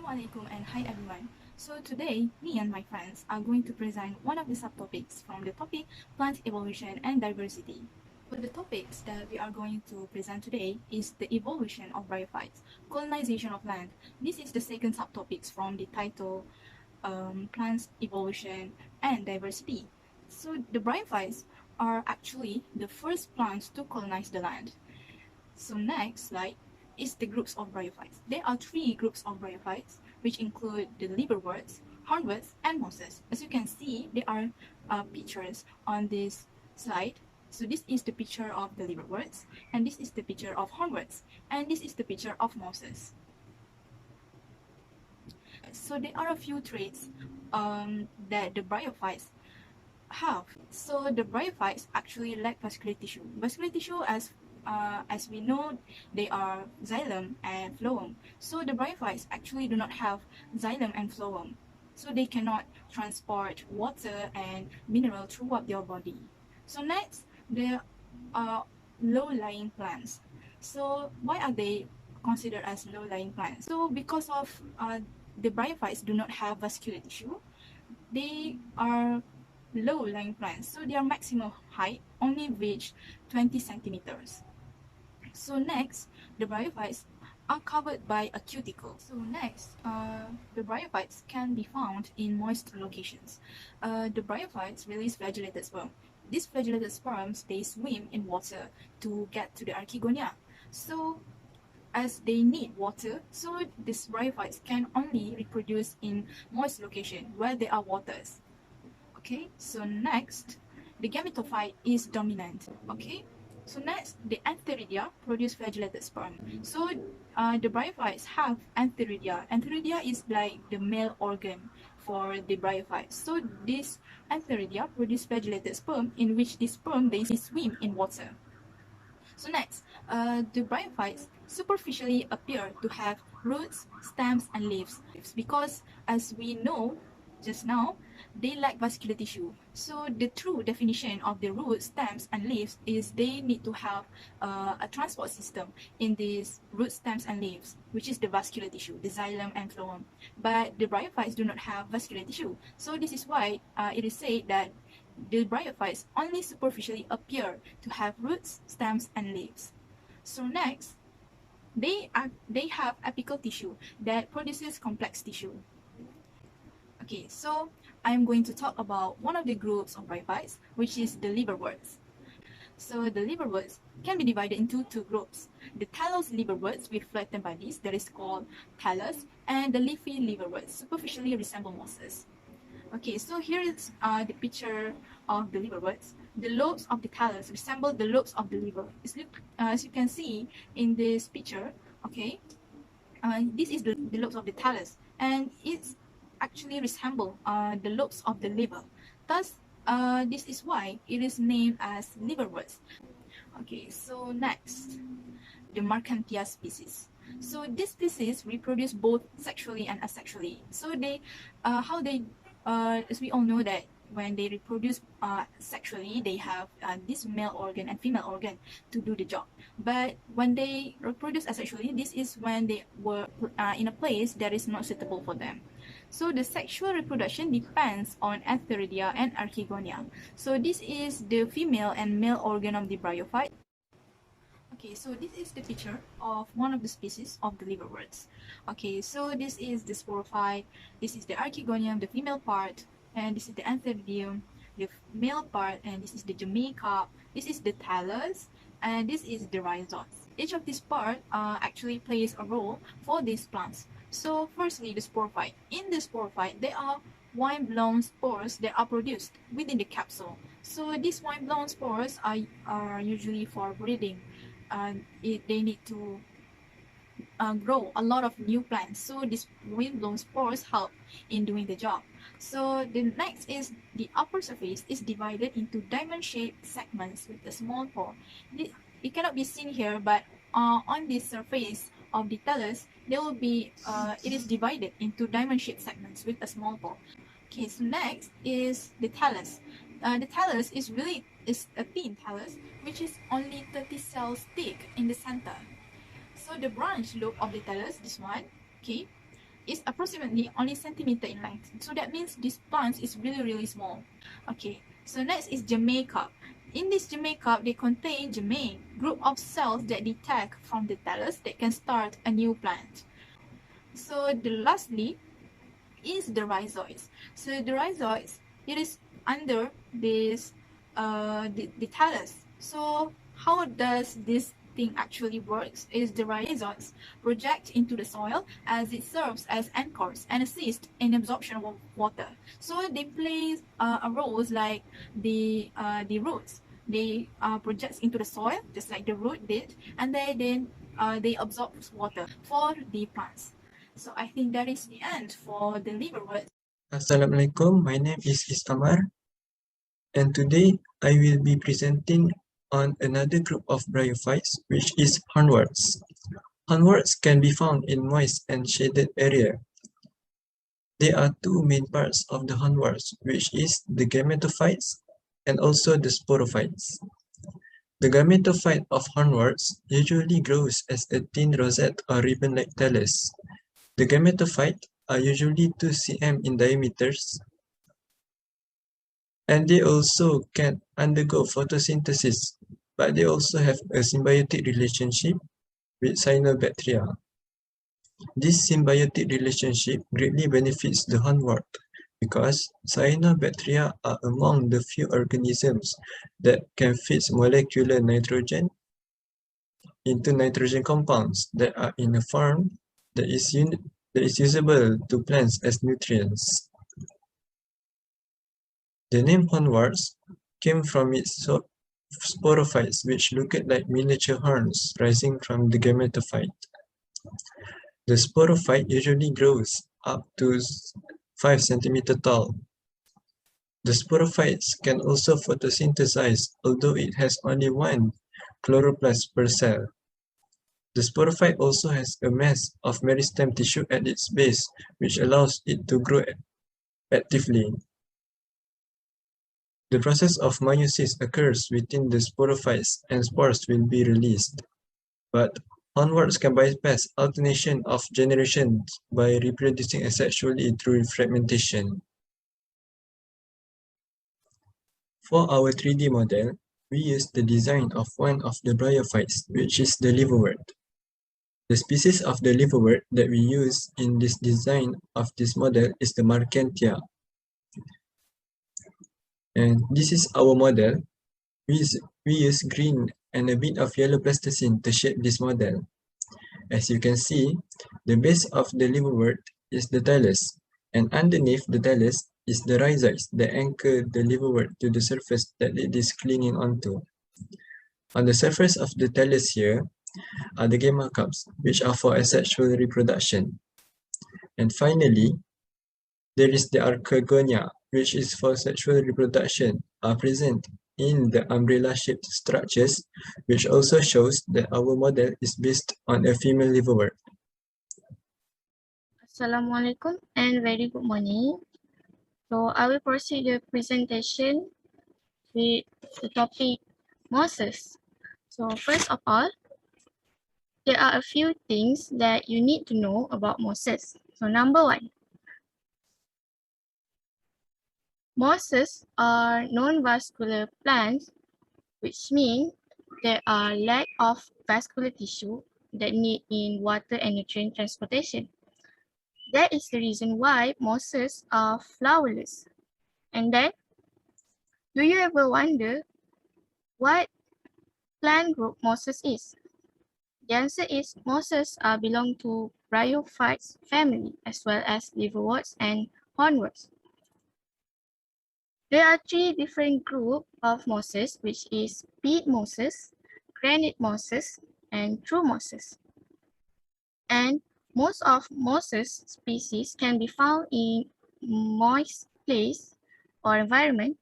Assalamualaikum and hi everyone. So today, me and my friends are going to present one of the subtopics from the topic plant evolution and diversity. So the topics that we are going to present today is the evolution of bryophytes, colonization of land. This is the second subtopics from the title plants evolution and diversity. So the bryophytes are actually the first plants to colonize the land. So next slide is the groups of bryophytes. There are three groups of bryophytes, which include the liverworts, hornworts, and mosses. As you can see, there are pictures on this slide. So this is the picture of the liverworts, and this is the picture of hornworts, and this is the picture of mosses. So there are a few traits that the bryophytes have. So the bryophytes actually lack vascular tissue. Vascular tissue, as we know, they are xylem and phloem. So the bryophytes actually do not have xylem and phloem. So they cannot transport water and mineral throughout their body. So next, there are low-lying plants. So why are they considered as low-lying plants? So because of the bryophytes do not have vascular tissue, they are low-lying plants. So their maximum height only reach 20 centimeters. So next, the bryophytes are covered by a cuticle. So next, the bryophytes can be found in moist locations. The bryophytes release flagellated sperm. These flagellated sperms, they swim in water to get to the archegonia. So as they need water, so these bryophytes can only reproduce in moist location where there are waters. Okay, so next, the gametophyte is dominant. Okay, so next, the antheridia produce flagellated sperm. So the bryophytes have antheridia. Antheridia is like the male organ for the bryophytes. So this antheridia produce flagellated sperm, in which the sperm they swim in water. So next, the bryophytes superficially appear to have roots, stems, and leaves because, as we know just now, they lack vascular tissue. So the true definition of the roots, stems, and leaves is they need to have a transport system in these roots, stems, and leaves, which is the vascular tissue, the xylem and phloem. But the bryophytes do not have vascular tissue. So this is why it is said that the bryophytes only superficially appear to have roots, stems, and leaves. So next, they have apical tissue that produces complex tissue. Okay, so I'm going to talk about one of the groups of bryophytes, which is the liverworts. So the liverworts can be divided into two groups. The thallus liverworts with flattened bodies, that is called thallus, and the leafy liverworts superficially resemble mosses. Okay, so here is the picture of the liverworts. The lobes of the thallus resemble the lobes of the liver. As you can see in this picture, okay, this is the lobes of the thallus, and it's actually resemble the lobes of the liver. Thus, this is why it is named as liverworts. Okay, so next, the Marchantia species. So this species reproduce both sexually and asexually. So they, as we all know that when they reproduce sexually, they have this male organ and female organ to do the job. But when they reproduce asexually, this is when they were in a place that is not suitable for them. So the sexual reproduction depends on antheridia and archegonia. So this is the female and male organ of the bryophyte. Okay, so this is the picture of one of the species of the liverworts. Okay, so this is the sporophyte, this is the archegonium, the female part, and this is the antheridium, the male part, and this is the Jamaica, this is the thallus, and this is the rhizomes. Each of these parts actually plays a role for these plants. So firstly, the sporophyte. In the sporophyte, there are wine-blown spores that are produced within the capsule. So these wine-blown spores are usually for breeding. They need to grow a lot of new plants. So these wind-blown spores help in doing the job. So the next is the upper surface is divided into diamond-shaped segments with a small pore. It cannot be seen here, but on this surface of the thallus, there will be it is divided into diamond-shaped segments with a small pore. Okay, so next is the thallus. The thallus is a thin thallus, which is only 30 cells thick in the center. So the branch lobe of the thallus, this one, okay, is approximately only centimeter in length. So that means this plant is really small. Okay, so next is germ cup. In this germ cup, they contain germ, group of cells that detach from the thallus that can start a new plant. So the lastly is the rhizoids. So the rhizoids, it is under this the thallus. So how does this thing actually works is the rhizoids project into the soil as it serves as anchors and assist in absorption of water. So they play a role like the roots. They project into the soil just like the root did, and they absorb water for the plants. So I think that is the end for the liverworts. Assalamualaikum, my name is Istamar, and today I will be presenting on another group of bryophytes, which is hornworts. Hornworts can be found in moist and shaded area. There are two main parts of the hornworts, which is the gametophytes and also the sporophytes. The gametophyte of hornworts usually grows as a thin rosette or ribbon-like thallus. The gametophyte are usually 2 cm in diameters, and they also can undergo photosynthesis, but they also have a symbiotic relationship with cyanobacteria. This symbiotic relationship greatly benefits the hornwort because cyanobacteria are among the few organisms that can fix molecular nitrogen into nitrogen compounds that are in a form that is usable to plants as nutrients. The name hornworts came from its sporophytes, which look like miniature horns rising from the gametophyte. The sporophyte usually grows up to 5 cm tall. The sporophytes can also photosynthesize, although it has only one chloroplast per cell. The sporophyte also has a mass of meristem tissue at its base, which allows it to grow actively. The process of meiosis occurs within the sporophytes and spores will be released. But hornworts can bypass alternation of generations by reproducing asexually through fragmentation. For our 3D model, we use the design of one of the bryophytes, which is the liverwort. The species of the liverwort that we use in this design of this model is the Marchantia. And this is our model. We use green and a bit of yellow plasticine to shape this model. As you can see, the base of the liverwort is the thallus, and underneath the thallus is the rhizoids that anchor the liverwort to the surface that it is clinging onto. On the surface of the thallus here are the gamma cups, which are for asexual reproduction. And finally, there is the archegonia, which is for sexual reproduction, are present in the umbrella-shaped structures, which also shows that our model is based on a female liverwort. Assalamualaikum and very good morning. So I will proceed the presentation with the topic mosses. So first of all, there are a few things that you need to know about mosses. So number one, mosses are non-vascular plants, which means there are lack of vascular tissue that need in water and nutrient transportation. That is the reason why mosses are flowerless. And then, do you ever wonder what plant group mosses is? The answer is mosses belong to bryophytes family as well as liverworts and hornworts. There are three different groups of mosses, which is peat mosses, granite mosses, and true mosses. And most of mosses species can be found in moist place or environment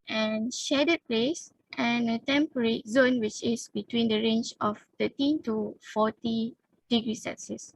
and shaded place and a temperate zone which is between the range of 13 to 40 degrees Celsius.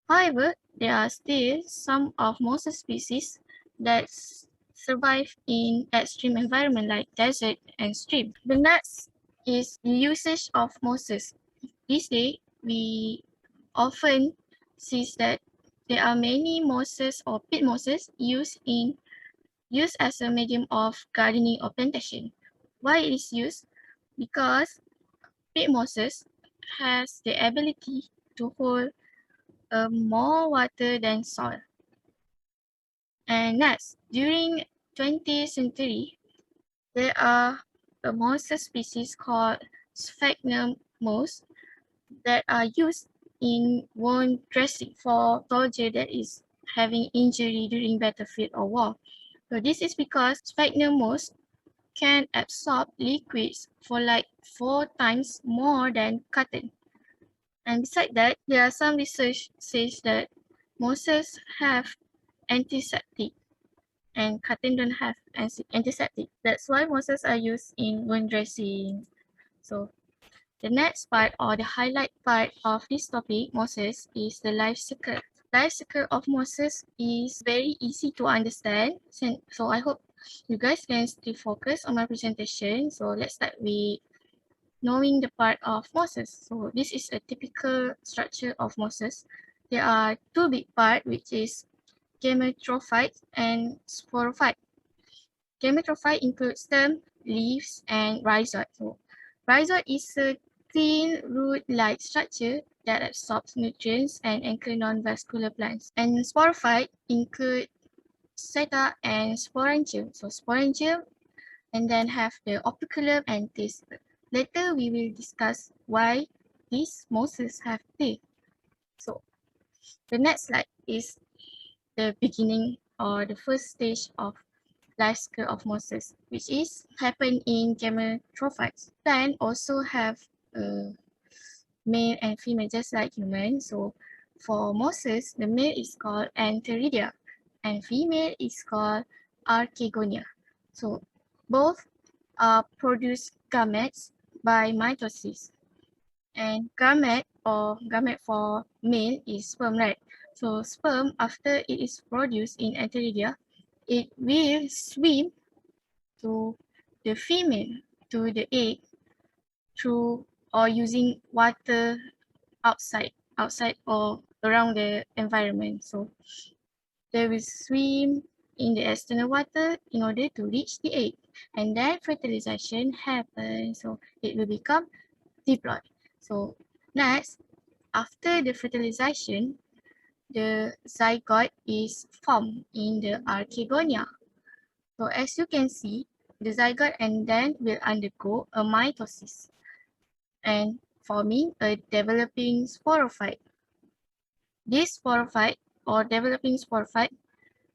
However, there are still some of mosses species that survive in extreme environment like desert and stream. The next is the usage of mosses. These days, we often see that there are many mosses or peat mosses used as a medium of gardening or plantation. Why it is used? Because peat mosses has the ability to hold more water than soil. And next, during 20th century, there are a mosses species called sphagnum moss that are used in wound dressing for soldier that is having injury during battlefield or war. So this is because sphagnum moss can absorb liquids for like 4 times more than cotton. And besides that, there are some research says that mosses have antiseptic and cotton don't have antiseptic. That's why mosses are used in wound dressing. So the next part or the highlight part of this topic, mosses, is the life cycle. Life cycle of mosses is very easy to understand. So I hope you guys can still focus on my presentation. So let's start with knowing the part of mosses. So this is a typical structure of mosses. There are two big parts, which is gametophyte and sporophyte. Gametophyte includes stem, leaves, and rhizode. So rhizode is a thin root-like structure that absorbs nutrients and anchor non-vascular plants. And sporophyte include seta and sporangium. So sporangium and then have the operculum and teeth. Later we will discuss why these mosses have teeth. So the next slide is the beginning or the first stage of life cycle of mosses, which is happen in gametophytes. Plant also have male and female just like human. So for mosses, the male is called Antheridia and female is called Archegonia. So both produce gametes by mitosis. And gamete for male is sperm, right? So sperm, after it is produced in Antheridia, it will swim to the female, to the egg, through or using water outside or around the environment. So they will swim in the external water in order to reach the egg, and then fertilization happens. So it will become diploid. So next, after the fertilization, the zygote is formed in the archegonia. So as you can see, the zygote and then will undergo a mitosis and forming a developing sporophyte. This sporophyte or developing sporophyte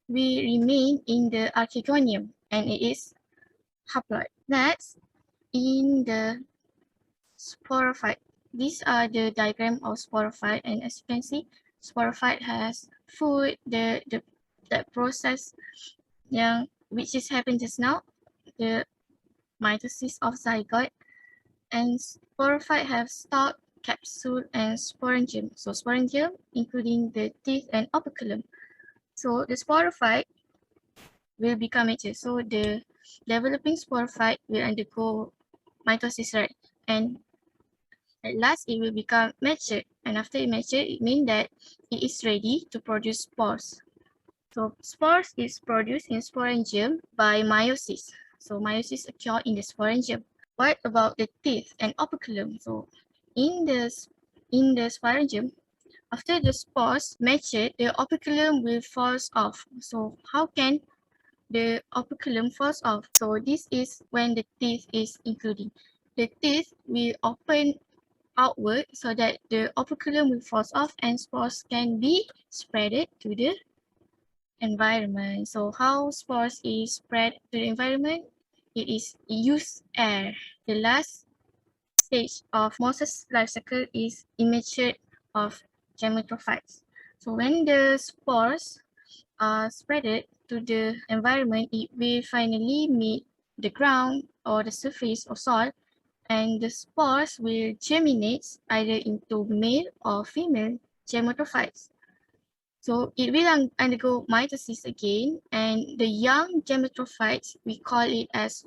will remain in the archegonium and it is haploid. Next, in the sporophyte, these are the diagram of sporophyte, and as you can see, sporophyte has food, the process which is happened just now, the mitosis of zygote, and sporophyte have stalk, capsule, and sporangium. So sporangium including the teeth and operculum. So the sporophyte will become mature. So the developing sporophyte will undergo mitosis, right? And at last it will become mature. And after it mature, it means that it is ready to produce spores. So spores is produced in sporangium by meiosis. So meiosis occurs in the sporangium. What about the teeth and operculum? So in the sporangium, after the spores mature, the operculum will fall off. So how can the operculum falls off? So this is when the teeth is including. The teeth will open outward so that the operculum will fall off and spores can be spreaded to the environment. So how spores is spread to the environment? It is use air. The last stage of mosses life cycle is immature of gametophytes. So when the spores are spreaded to the environment, it will finally meet the ground or the surface of soil, and the spores will germinate either into male or female gametophytes. So it will undergo mitosis again, and the young gametophytes, we call it as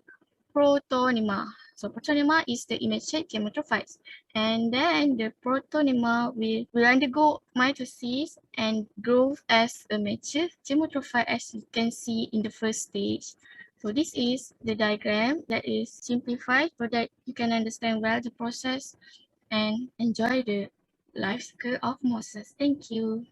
protonema. So protonema is the immature gametophytes, and then the protonema will undergo mitosis and grow as a mature gametophyte, as you can see in the first stage. So this is the diagram that is simplified so that you can understand well the process and enjoy the life cycle of mosses. Thank you.